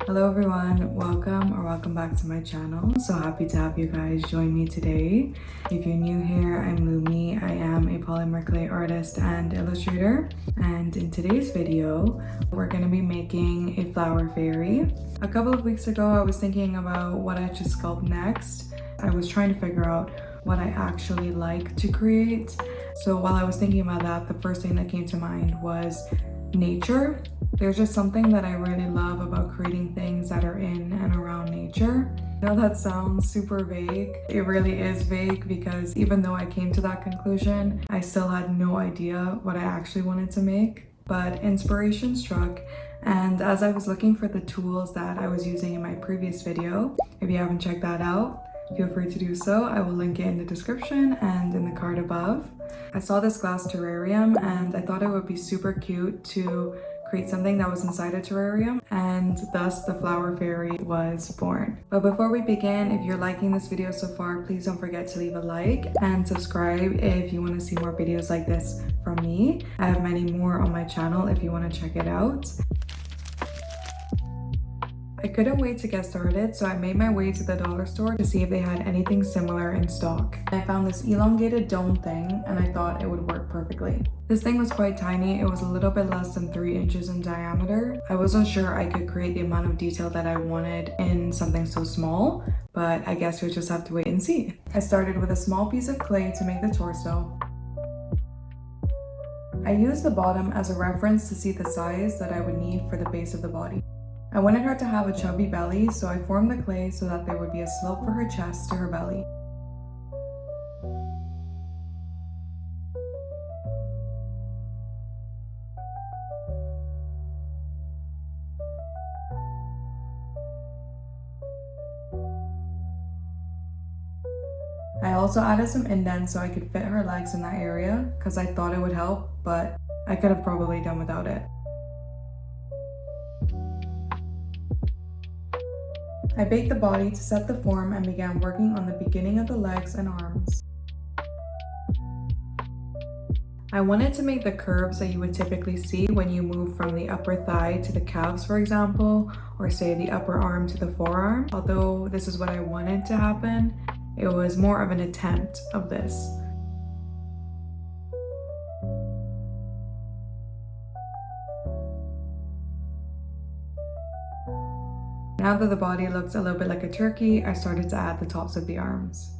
Hello everyone, welcome back to my channel. So happy to have you guys join me today. If you're new here, I'm Lumie. I am a polymer clay artist and illustrator. And in today's video, we're going to be making a flower fairy. A couple of weeks ago, I was thinking about what I should sculpt next. I was trying to figure out what I actually like to create. So while I was thinking about that, the first thing that came to mind was nature. There's just something that I really love about creating things that are in and around nature. I know that sounds super vague. It really is vague because even though I came to that conclusion, I still had no idea what I actually wanted to make. But inspiration struck, and as I was looking for the tools that I was using in my previous video, if you haven't checked that out, feel free to do so. I will link it in the description and in the card above. I saw this glass terrarium and I thought it would be super cute to create something that was inside a terrarium, and thus the flower fairy was born. But before we begin, if you're liking this video so far, please don't forget to leave a like and subscribe if you want to see more videos like this from me. I have many more on my channel if you want to check it out. I couldn't wait to get started, so I made my way to the dollar store to see if they had anything similar in stock. I found this elongated dome thing and I thought it would work perfectly. This thing was quite tiny. It was a little bit less than 3 inches in diameter. I wasn't sure I could create the amount of detail that I wanted in something so small, but I guess you'll just have to wait and see. I started with a small piece of clay to make the torso. I used the bottom as a reference to see the size that I would need for the base of the body. I wanted her to have a chubby belly, so I formed the clay so that there would be a slope for her chest to her belly. I also added some indents so I could fit her legs in that area because I thought it would help, but I could have probably done without it. I baked the body to set the form and began working on the beginning of the legs and arms. I wanted to make the curves that you would typically see when you move from the upper thigh to the calves, for example, or say the upper arm to the forearm. Although this is what I wanted to happen, it was more of an attempt of this. Now that the body looks a little bit like a turkey, I started to add the tops of the arms.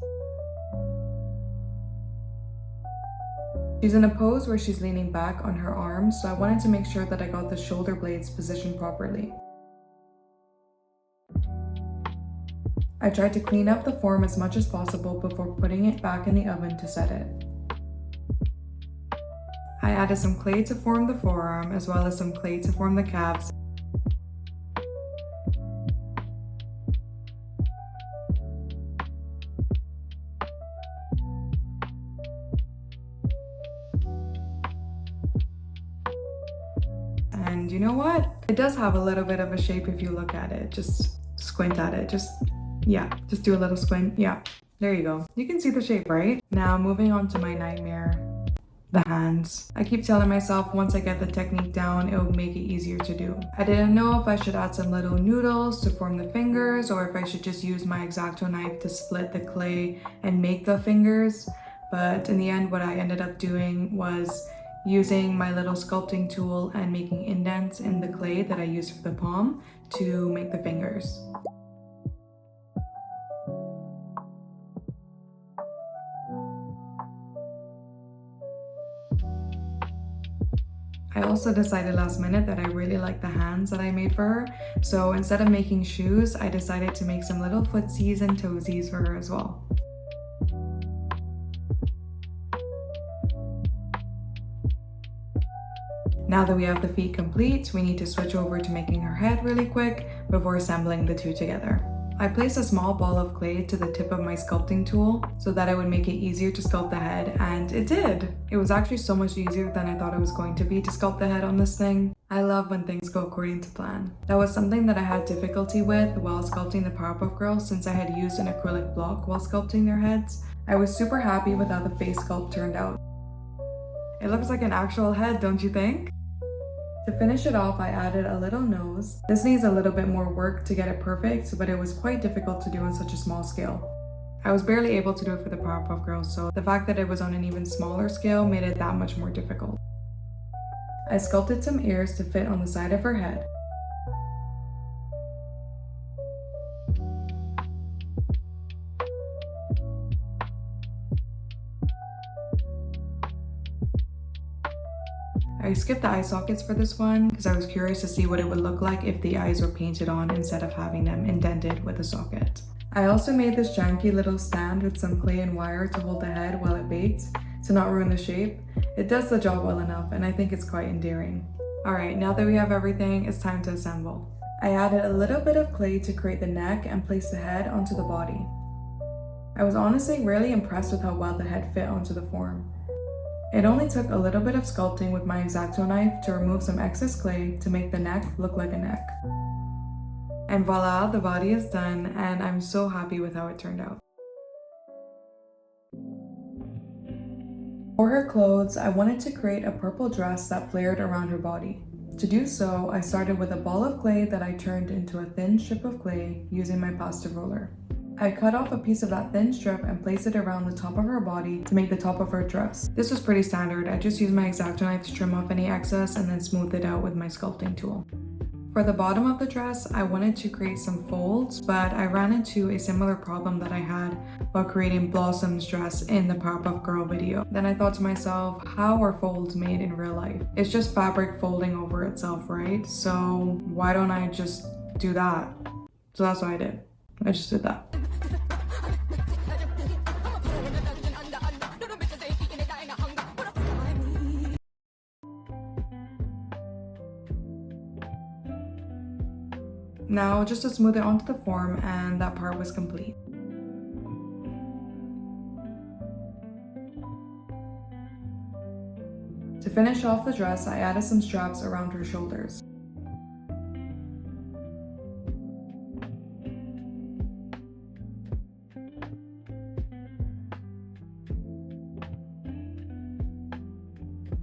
She's in a pose where she's leaning back on her arms, so I wanted to make sure that I got the shoulder blades positioned properly. I tried to clean up the form as much as possible before putting it back in the oven to set it. I added some clay to form the forearm as well as some clay to form the calves. And you know what? It does have a little bit of a shape if you look at it. Just squint at it. Just do a little squint. Yeah, there you go. You can see the shape, right? Now moving on to my nightmare, the hands. I keep telling myself once I get the technique down, it will make it easier to do. I didn't know if I should add some little noodles to form the fingers or if I should just use my X-Acto knife to split the clay and make the fingers. But in the end, what I ended up doing was using my little sculpting tool and making indents in the clay that I used for the palm to make the fingers. I also decided last minute that I really like the hands that I made for her, so instead of making shoes, I decided to make some little footsies and toesies for her as well. Now that we have the feet complete, we need to switch over to making her head really quick before assembling the two together. I placed a small ball of clay to the tip of my sculpting tool so that it would make it easier to sculpt the head, and it did! It was actually so much easier than I thought it was going to be to sculpt the head on this thing. I love when things go according to plan. That was something that I had difficulty with while sculpting the Powerpuff Girls since I had used an acrylic block while sculpting their heads. I was super happy with how the face sculpt turned out. It looks like an actual head, don't you think? To finish it off, I added a little nose. This needs a little bit more work to get it perfect, but it was quite difficult to do on such a small scale. I was barely able to do it for the Powerpuff Girls, so the fact that it was on an even smaller scale made it that much more difficult. I sculpted some ears to fit on the side of her head. I skipped the eye sockets for this one because I was curious to see what it would look like if the eyes were painted on instead of having them indented with a socket. I also made this janky little stand with some clay and wire to hold the head while it baked to not ruin the shape. It does the job well enough and I think it's quite endearing. Alright, now that we have everything, it's time to assemble. I added a little bit of clay to create the neck and place the head onto the body. I was honestly really impressed with how well the head fit onto the form. It only took a little bit of sculpting with my X-Acto knife to remove some excess clay to make the neck look like a neck. And voila, the body is done and I'm so happy with how it turned out. For her clothes, I wanted to create a purple dress that flared around her body. To do so, I started with a ball of clay that I turned into a thin strip of clay using my pasta roller. I cut off a piece of that thin strip and placed it around the top of her body to make the top of her dress. This was pretty standard. I just used my X-Acto knife to trim off any excess and then smooth it out with my sculpting tool. For the bottom of the dress, I wanted to create some folds, but I ran into a similar problem that I had while creating Blossom's dress in the Powerpuff Girl video. Then I thought to myself, how are folds made in real life? It's just fabric folding over itself, right? So why don't I just do that? So that's what I did. I just did that. Now just to smooth it onto the form and that part was complete. To finish off the dress, I added some straps around her shoulders.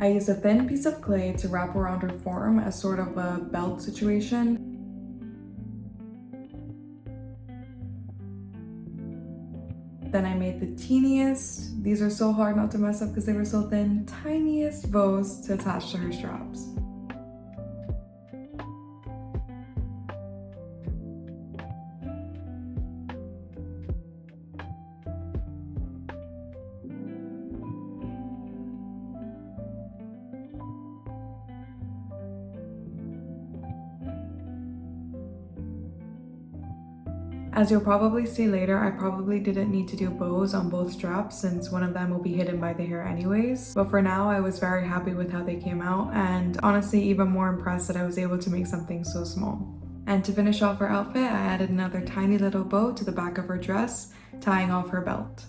I used a thin piece of clay to wrap around her form as sort of a belt situation. Then I made the teeniest, these are so hard not to mess up because they were so thin, tiniest bows to attach to her straps. As you'll probably see later, I probably didn't need to do bows on both straps since one of them will be hidden by the hair anyways. But for now, I was very happy with how they came out and honestly even more impressed that I was able to make something so small. And to finish off her outfit, I added another tiny little bow to the back of her dress, tying off her belt.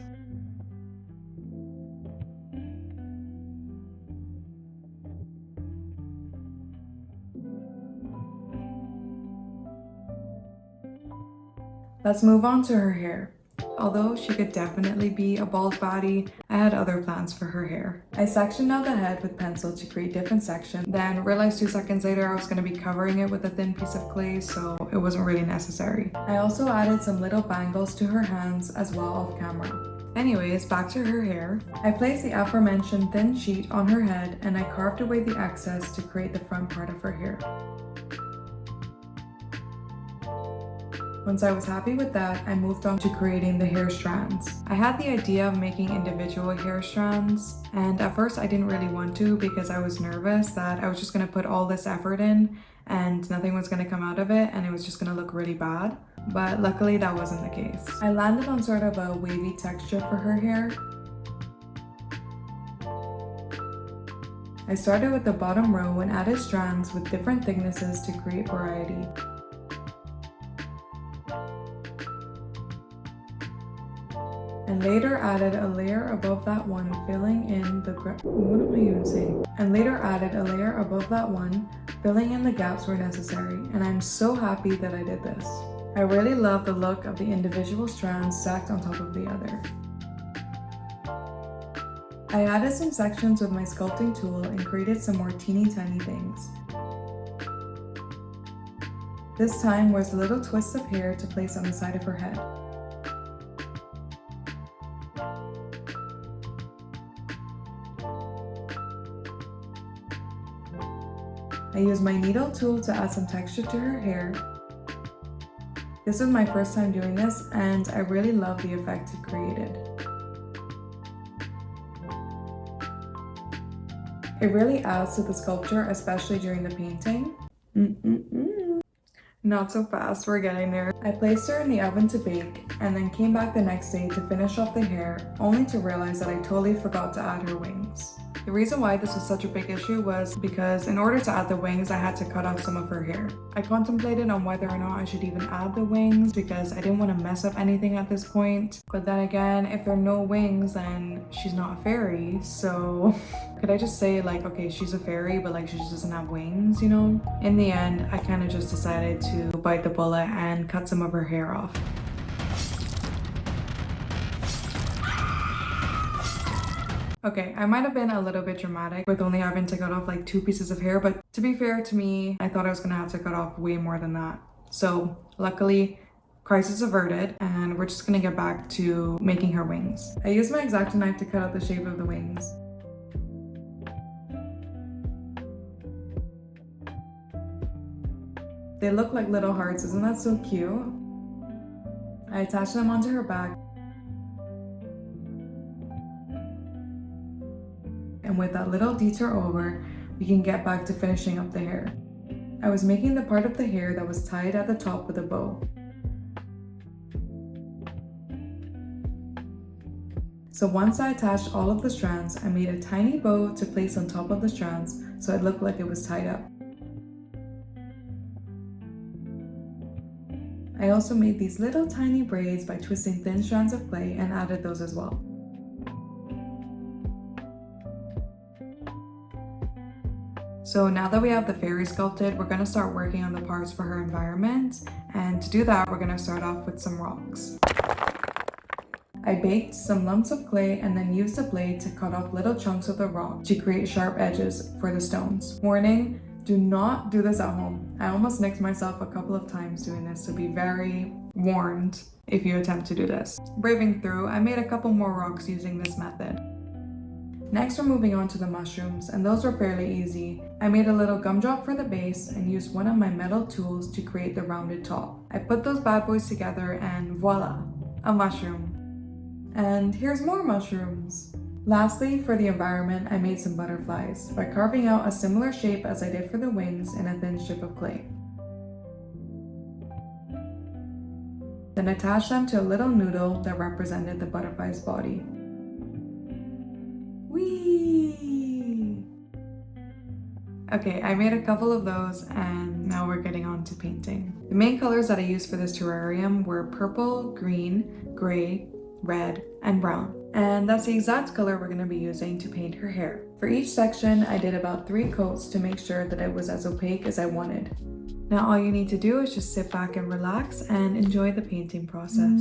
Let's move on to her hair. Although she could definitely be a bald baddie, I had other plans for her hair. I sectioned out the head with pencil to create different sections, then realized 2 seconds later I was going to be covering it with a thin piece of clay, so it wasn't really necessary. I also added some little bangles to her hands as well off camera. Anyways, back to her hair. I placed the aforementioned thin sheet on her head and I carved away the excess to create the front part of her hair. Once I was happy with that, I moved on to creating the hair strands. I had the idea of making individual hair strands, and at first I didn't really want to because I was nervous that I was just going to put all this effort in and nothing was going to come out of it and it was just going to look really bad. But luckily that wasn't the case. I landed on sort of a wavy texture for her hair. I started with the bottom row and added strands with different thicknesses to create variety. And later added a layer above that one, filling in the filling in the gaps where necessary, and I'm so happy that I did this. I really love the look of the individual strands stacked on top of the other. I added some sections with my sculpting tool and created some more teeny tiny things. This time was a little twist of hair to place on the side of her head. I used my needle tool to add some texture to her hair. This was my first time doing this, and I really love the effect it created. It really adds to the sculpture, especially during the painting. Not so fast, we're getting there. I placed her in the oven to bake and then came back the next day to finish off the hair, only to realize that I totally forgot to add her wings. The reason why this was such a big issue was because in order to add the wings, I had to cut off some of her hair. I contemplated on whether or not I should even add the wings because I didn't want to mess up anything at this point. But then again, if there are no wings, then she's not a fairy, so could I just say like, okay, she's a fairy, but like she just doesn't have wings, you know? In the end, I kind of just decided to bite the bullet and cut some of her hair off. Okay, I might have been a little bit dramatic with only having to cut off like 2 pieces of hair, but to be fair to me, I thought I was gonna have to cut off way more than that. So luckily, crisis averted, and we're just gonna get back to making her wings. I used my X-Acto knife to cut out the shape of the wings. They look like little hearts, isn't that so cute? I attached them onto her back. And with that little detour over, we can get back to finishing up the hair. I was making the part of the hair that was tied at the top with a bow. So once I attached all of the strands, I made a tiny bow to place on top of the strands so it looked like it was tied up. I also made these little tiny braids by twisting thin strands of clay and added those as well. So now that we have the fairy sculpted, we're going to start working on the parts for her environment. And to do that, we're going to start off with some rocks. I baked some lumps of clay and then used a blade to cut off little chunks of the rock to create sharp edges for the stones. Warning, do not do this at home. I almost nicked myself a couple of times doing this, so be very warned if you attempt to do this. Braving through, I made a couple more rocks using this method. Next, we're moving on to the mushrooms, and those were fairly easy. I made a little gumdrop for the base and used one of my metal tools to create the rounded top. I put those bad boys together and voila, a mushroom. And here's more mushrooms. Lastly, for the environment, I made some butterflies by carving out a similar shape as I did for the wings in a thin strip of clay. Then attached them to a little noodle that represented the butterfly's body. Whee! Okay, I made a couple of those and now we're getting on to painting. The main colors that I used for this terrarium were purple, green, gray, red, and brown. And that's the exact color we're going to be using to paint her hair. For each section, I did about 3 coats to make sure that it was as opaque as I wanted. Now all you need to do is just sit back and relax and enjoy the painting process.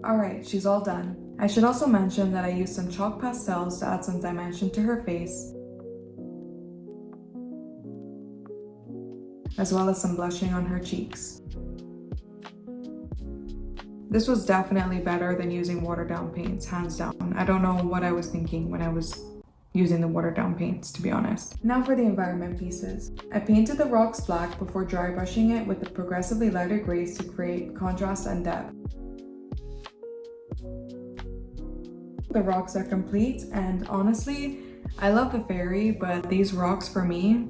Alright, she's all done. I should also mention that I used some chalk pastels to add some dimension to her face, as well as some blushing on her cheeks. This was definitely better than using watered down paints, hands down. I don't know what I was thinking when I was using the watered down paints, to be honest. Now for the environment pieces. I painted the rocks black before dry brushing it with the progressively lighter grays to create contrast and depth. The rocks are complete, and honestly, I love the fairy, but these rocks for me,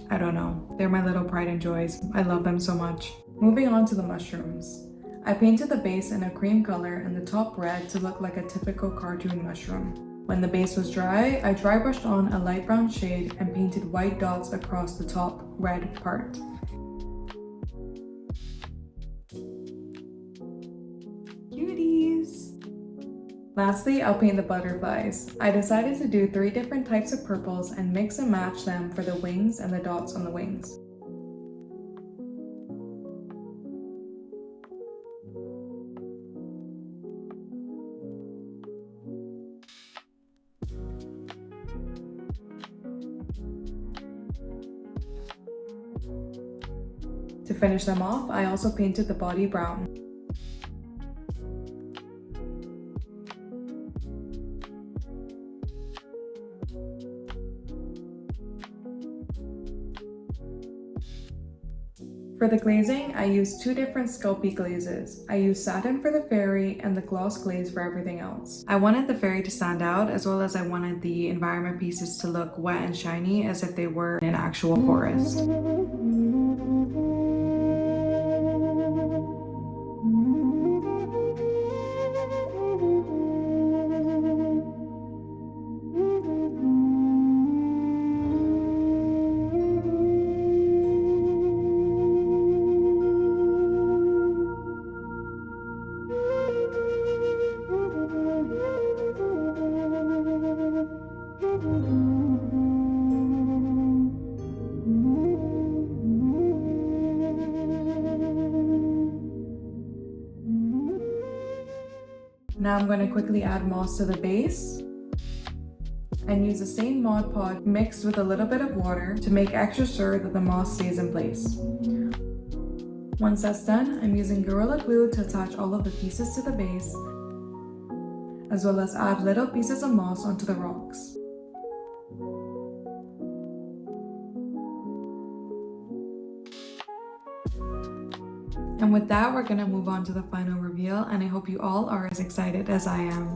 I don't know. They're my little pride and joys. I love them so much. Moving on to the mushrooms. I painted the base in a cream color and the top red to look like a typical cartoon mushroom. When the base was dry, I dry brushed on a light brown shade and painted white dots across the top red part. Cuties! Lastly, I'll paint the butterflies. I decided to do 3 different types of purples and mix and match them for the wings and the dots on the wings. To finish them off, I also painted the body brown. For the glazing, I used 2 different Sculpey glazes. I used satin for the fairy and the gloss glaze for everything else. I wanted the fairy to stand out, as well as I wanted the environment pieces to look wet and shiny as if they were in an actual forest. Now I'm going to quickly add moss to the base and use the same Mod Podge mixed with a little bit of water to make extra sure that the moss stays in place. Once that's done, I'm using Gorilla Glue to attach all of the pieces to the base, as well as add little pieces of moss onto the rocks. And with that, we're gonna move on to the final reveal, and I hope you all are as excited as I am.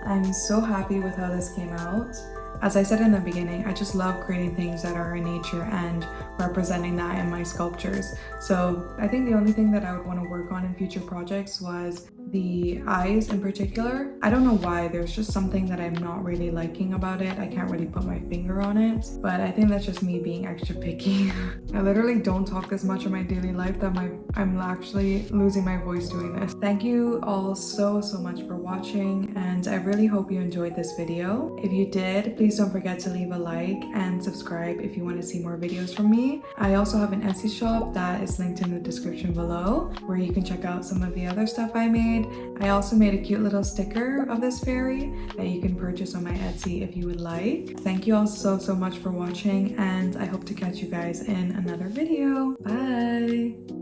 I'm so happy with how this came out. As I said in the beginning, I just love creating things that are in nature and representing that in my sculptures. So I think the only thing that I would want to work on in future projects was the eyes in particular. I don't know why, there's just something that I'm not really liking about it. I can't really put my finger on it, but I think that's just me being extra picky. I literally don't talk this much in my daily life that I'm actually losing my voice doing this. Thank you all so much for watching, and I really hope you enjoyed this video. If you did, please don't forget to leave a like and subscribe if you want to see more videos from me. I also have an Etsy shop that is linked in the description below, where you can check out some of the other stuff I made. I also made a cute little sticker of this fairy that you can purchase on my Etsy if you would like. Thank you all so much for watching, and I hope to catch you guys in another video. Bye!